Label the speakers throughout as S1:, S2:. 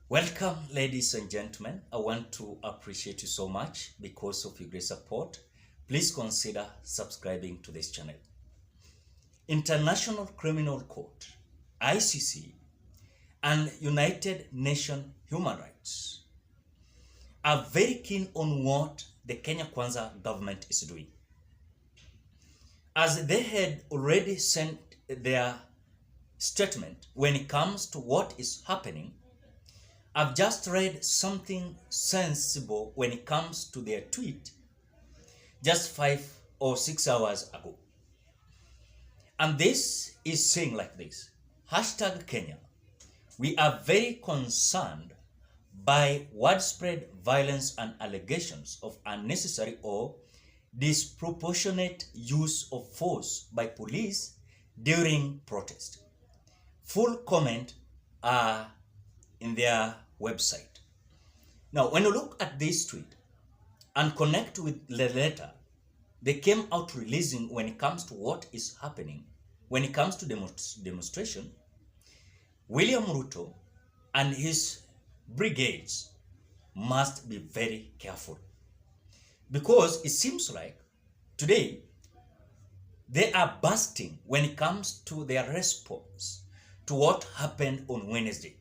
S1: Welcome, ladies and gentlemen. I want to appreciate you so much because of your great support. Please consider subscribing to this channel. International Criminal Court, ICC, and United Nations Human Rights are very keen on what the Kenya Kwanza government is doing, as they had already sent their statement when it comes to what is happening. I've just read something sensible when it comes to their tweet just 5 or 6 hours ago. And this is saying like this: #Kenya, we are very concerned by widespread violence and allegations of unnecessary or disproportionate use of force by police during protest. Full comment are in their website. Now, when you look at this tweet and connect with the letter they came out releasing when it comes to what is happening, when it comes to demonstration, William Ruto and his brigades must be very careful, because it seems like today they are bursting when it comes to their response to what happened on Wednesday.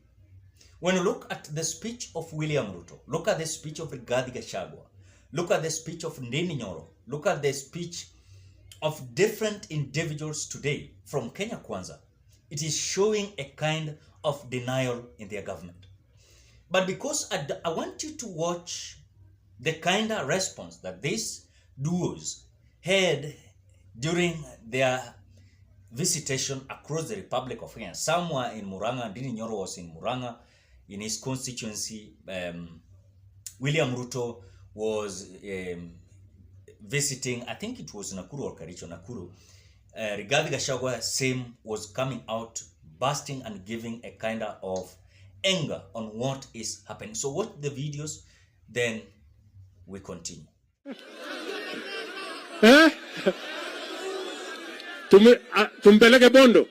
S1: When you look at the speech of William Ruto, look at the speech of Rigathi Gachagua, look at the speech of Ndindi Nyoro, look at the speech of different individuals today from Kenya Kwanza, it is showing a kind of denial in their government. But because I want you to watch the kind of response that these duos had during their visitation across the Republic of Kenya. Some were in Murang'a. Ndindi Nyoro was in Murang'a, in his constituency. William Ruto was visiting, I think it was Nakuru or Kericho, Nakuru. Rigathi Gachagua, same, was coming out, bursting and giving a kind of anger on what is happening. So watch the videos, then we continue.
S2: Tumpeleke Bondo.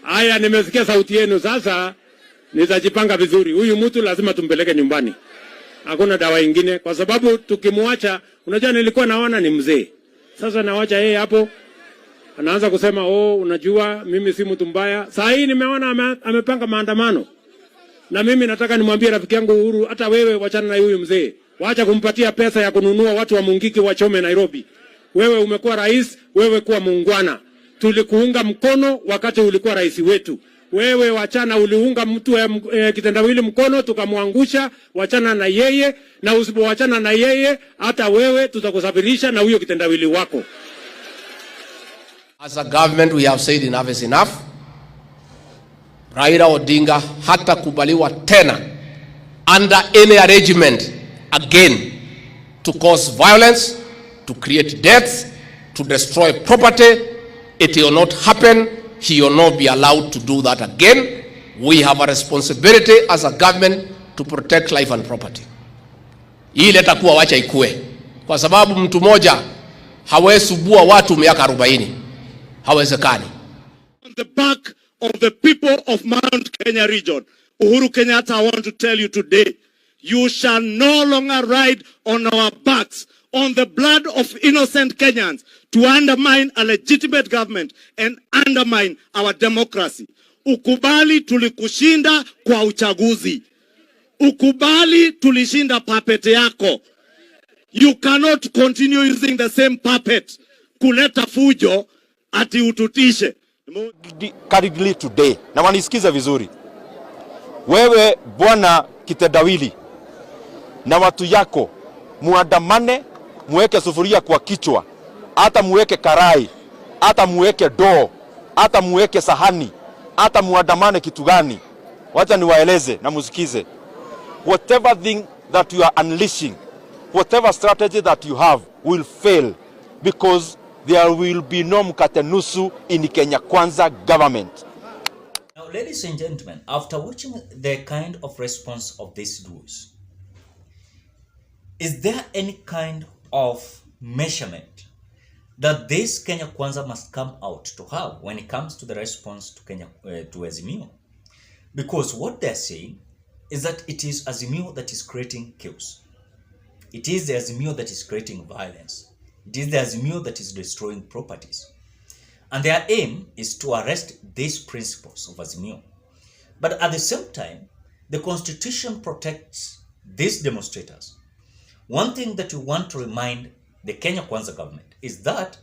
S2: Aya, nimesikia sauti yenu sasa, nitajipanga vizuri. Huyu mtu lazima tumpeleke nyumbani. Hakuna dawa ingine, kwa sababu tukimwacha, unajua nilikuwa naona ni mzee. Sasa nawacha yeye hapo, anaanza kusema unajua mimi si mtu mbaya. Saa hii nimeona amepanga maandamano. Na mimi nataka nimwambie rafiki yangu Uhuru, hata wewe wachana na huyu mzee. Waacha kumpatia pesa ya kununua watu wa Mungiki wachome Nairobi. Wewe umekuwa rais, wewe kuwa muungwana. Tulikuunga mkono wakati ulikuwa rais wetu. Wewe wachana, uliunga mtu kitendawili mkono tukamwangusha. Wachana na yeye, na usipowachana na yeye hata wewe tutakusafirisha na huyo kitendawili wako.
S3: As a government we have said enough is enough. Raila Odinga hata kubaliwa tena under any arrangement again to cause violence, to create deaths, to destroy property. It will not happen. He will not be allowed to do that again. We have a responsibility as a government to protect life and property. Hii letakuwa wacha ikue, kwa sababu mtu moja hawezi subua watu miaka 40. Hawezekani.
S2: On the back of the people of Mount Kenya region, Uhuru Kenyatta, I want to tell you today, you shall no longer ride on our backs, on the blood of innocent Kenyans, to undermine a legitimate government and undermine our democracy. Ukubali tulikushinda kwa uchaguzi. Ukubali tulishinda puppet yako. You cannot continue using the same puppet kuleta fujo ati ututishe.
S4: Currently today, na wanisikiza vizuri, wewe bwana kitendawili na watu yako muandamane, muweke sufuria kwa kichwa, hata muweke karai, hata muweke doo, hata muweke sahani, hata muandamane kitu gani. Wacha niwaeleze na musikize. Whatever thing that you are unleashing, whatever strategy that you have will fail, because there will be no mkate nusu in Kenya Kwanza government.
S1: Now, ladies and gentlemen, after watching the kind of response of these duos, is there any kind of measurement that this Kenya Kwanza must come out to have when it comes to the response to Kenya to Azimio. Because what they're saying is that it is Azimio that is creating chaos. It is the Azimio that is creating violence. It is the Azimio that is destroying properties. And their aim is to arrest these principles of Azimio. But at the same time, the Constitution protects these demonstrators. One thing that we want to remind the Kenya Kwanza government is that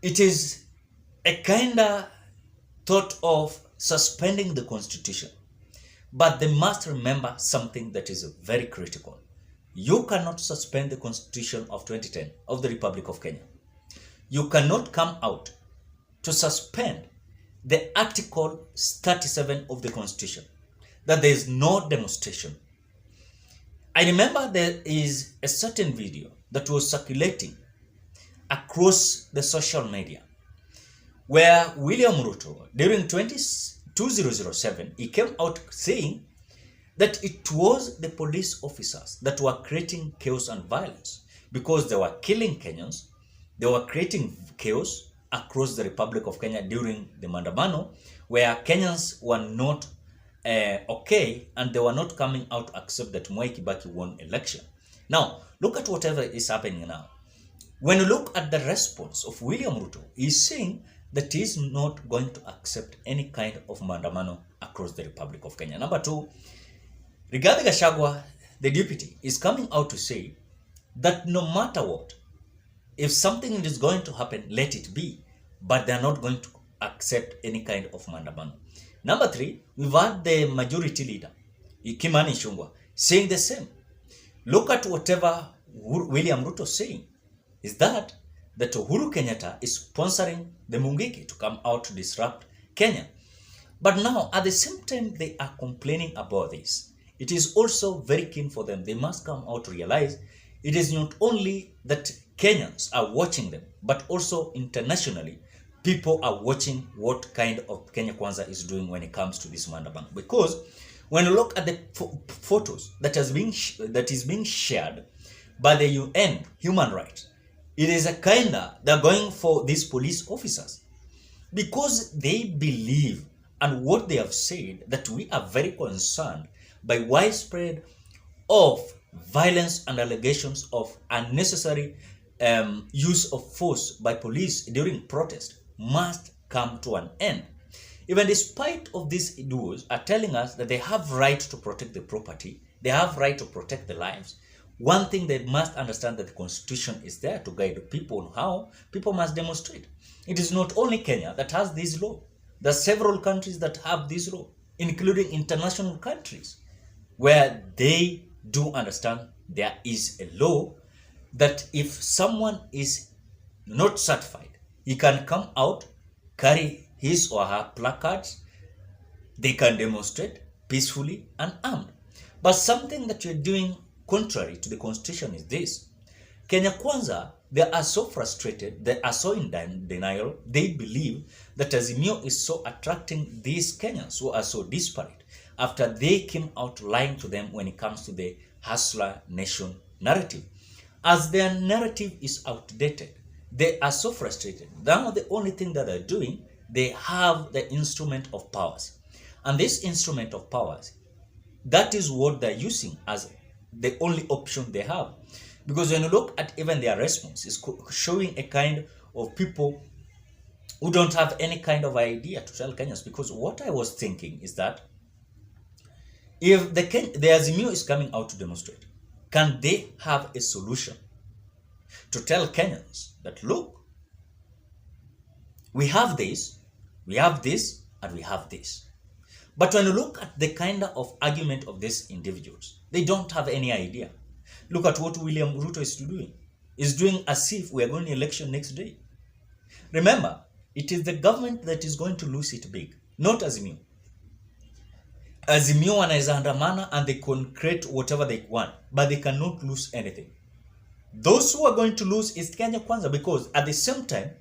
S1: it is a kind of thought of suspending the Constitution. But they must remember something that is very critical. You cannot suspend the Constitution of 2010 of the Republic of Kenya. You cannot come out to suspend the Article 37 of the Constitution, that there is no demonstration. I remember there is a certain video that was circulating across the social media where William Ruto, during 2007, he came out saying that it was the police officers that were creating chaos and violence because they were killing Kenyans, they were creating chaos across the Republic of Kenya during the Maandamano, where Kenyans were not okay, and they were not coming out to accept that Mwai Kibaki won election. Now, look at whatever is happening now. When you look at the response of William Ruto, he's saying that he is not going to accept any kind of Maandamano across the Republic of Kenya. Number two, Rigathi Gachagua, the deputy, is coming out to say that no matter what, if something is going to happen, let it be, but they are not going to accept any kind of Maandamano. Number three, we've had the majority leader, Kimani Ichung'wah, saying the same. Look at whatever William Ruto is saying, is that Uhuru Kenyatta is sponsoring the Mungiki to come out to disrupt Kenya. But now, at the same time, they are complaining about this. It is also very keen for them. They must come out to realize it is not only that Kenyans are watching them, but also internationally, people are watching what kind of Kenya Kwanza is doing when it comes to this Maandamano. Because when you look at the photos that is being shared by the UN Human Rights, it is a kind of, they're going for these police officers because they believe, and what they have said, that we are very concerned by widespread of violence and allegations of unnecessary use of force by police during protest must come to an end. Even despite of these duos are telling us that they have right to protect the property, they have right to protect the lives. One thing they must understand, that the Constitution is there to guide people on how people must demonstrate. It is not only Kenya that has this law. There are several countries that have this law, including international countries, where they do understand there is a law that if someone is not certified, he can come out, carry his or her placards, they can demonstrate peacefully and armed. But something that you're doing contrary to the Constitution is this. Kenya Kwanza, they are so frustrated, they are so in denial, they believe that Azimio is so attracting these Kenyans who are so disparate after they came out lying to them when it comes to the Hustler Nation narrative. As their narrative is outdated, they are so frustrated. Now the only thing that they're doing, they have the instrument of powers. And this instrument of powers, that is what they're using as the only option they have. Because when you look at even their response, it's showing a kind of people who don't have any kind of idea to tell Kenyans. Because what I was thinking is that if the Azimio is coming out to demonstrate, can they have a solution to tell Kenyans that, look, we have this, and we have this. But when you look at the kind of argument of these individuals, they don't have any idea. Look at what William Ruto is doing. He's doing as if we are going to election next day. Remember, it is the government that is going to lose it big, not Azimio. Azimio wanaweza andamana and they can create whatever they want, but they cannot lose anything. Those who are going to lose is Kenya Kwanza, because at the same time,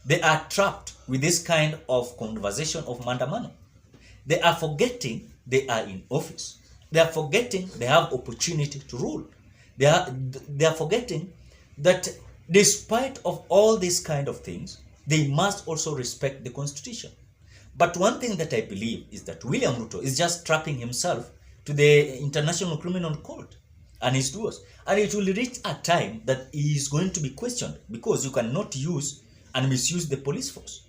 S1: they are trapped with this kind of conversation of Maandamano. They are forgetting they are in office. They are forgetting they have opportunity to rule. They are forgetting that Despite of all these kind of things, they must also respect the constitution. But one thing that I believe is that William Ruto is just trapping himself to the International Criminal Court and his doers. And it will reach a time that he is going to be questioned, because you cannot use and misuse the police force.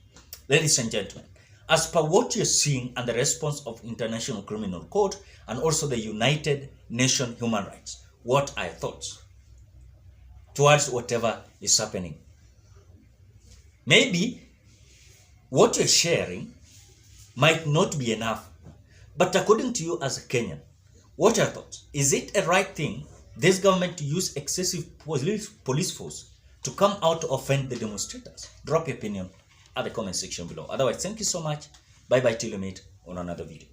S1: Ladies and gentlemen, as per what you're seeing and the response of International Criminal Court and also the United Nations Human Rights, what are your thoughts towards whatever is happening? Maybe what you're sharing might not be enough, but according to you as a Kenyan, what are your thoughts? Is it a right thing, this government, to use excessive police force to come out to offend the demonstrators? Drop your opinion at the comment section below. Otherwise, thank you so much. Bye bye till we meet on another video.